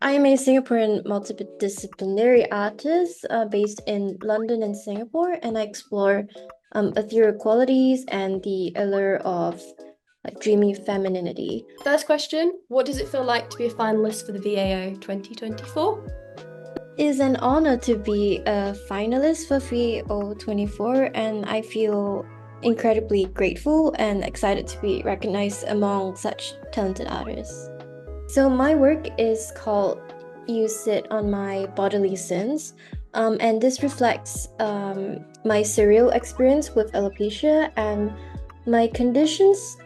I'm a Singaporean multidisciplinary artist based in London and Singapore, and I explore ethereal qualities and the allure of dreamy femininity. First question, what does it feel like to be a finalist for the VAO 2024? It is an honor to be a finalist for VAO24, and I feel incredibly grateful and excited to be recognized among such talented artists. So my work is called You Sit on My Bodily Sins, and this reflects my surreal experience with alopecia and my condition's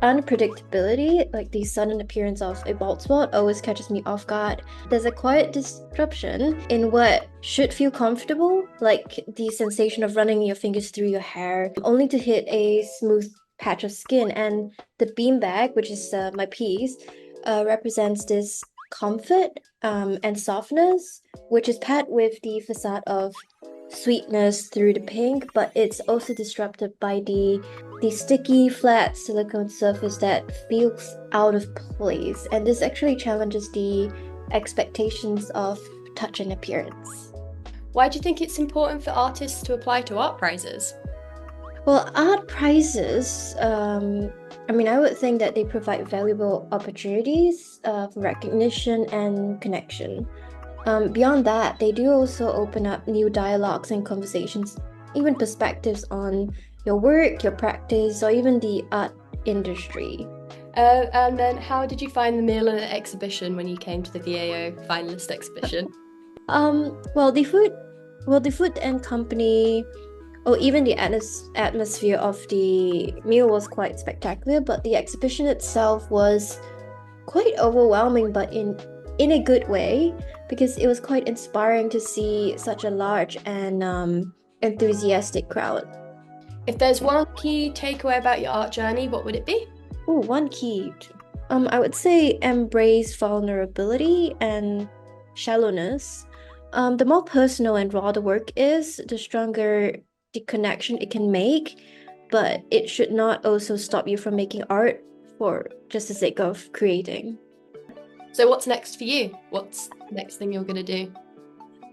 unpredictability, like the sudden appearance of a bald spot always catches me off guard. There's a quiet disruption in what should feel comfortable, like the sensation of running your fingers through your hair, only to hit a smooth patch of skin. And the beanbag, which is my piece, represents this comfort and softness, which is paired with the facade of sweetness through the pink, but it's also disrupted by the sticky, flat silicone surface that feels out of place. And this actually challenges the expectations of touch and appearance. Why do you think it's important for artists to apply to art prizes? Well, art prizes, I would think that they provide valuable opportunities for recognition and connection. Beyond that, they do also open up new dialogues and conversations, even perspectives on your work, your practice, or even the art industry. And then how did you find the meal and exhibition when you came to the VAO finalist exhibition? Well, the food and company, or even the atmosphere of the meal was quite spectacular, but the exhibition itself was quite overwhelming, but in a good way, because it was quite inspiring to see such a large and enthusiastic crowd. If there's one key takeaway about your art journey, what would it be? Oh, one key. I would say embrace vulnerability and shallowness. The more personal and raw the work is, the stronger the connection it can make, but it should not also stop you from making art for just the sake of creating. So what's next for you? What's the next thing you're going to do?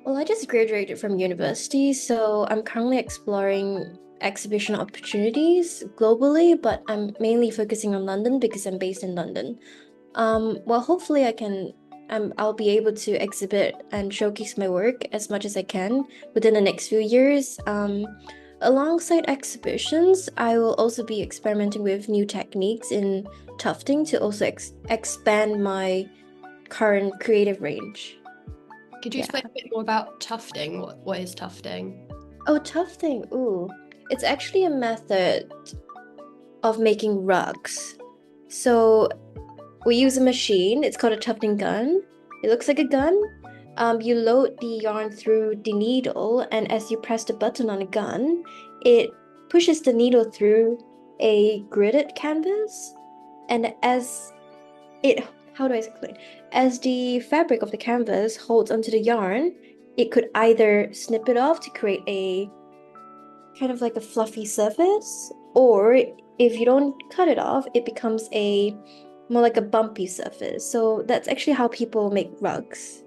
Well, I just graduated from university, so I'm currently exploring exhibition opportunities globally, but I'm mainly focusing on London because I'm based in London. Well, hopefully I'll be able to exhibit and showcase my work as much as I can within the next few years. Alongside exhibitions, I will also be experimenting with new techniques in tufting to also expand my current creative range. Could you Yeah. explain a bit more about tufting? What is tufting? Oh, tufting. Ooh. It's actually a method of making rugs. So we use a machine. It's called a tufting gun. It looks like a gun. You load the yarn through the needle, and as you press the button on the gun, it pushes the needle through a gridded canvas. And how do I explain? As the fabric of the canvas holds onto the yarn, it could either snip it off to create a kind of like a fluffy surface, or if you don't cut it off, it becomes a more like a bumpy surface. So that's actually how people make rugs.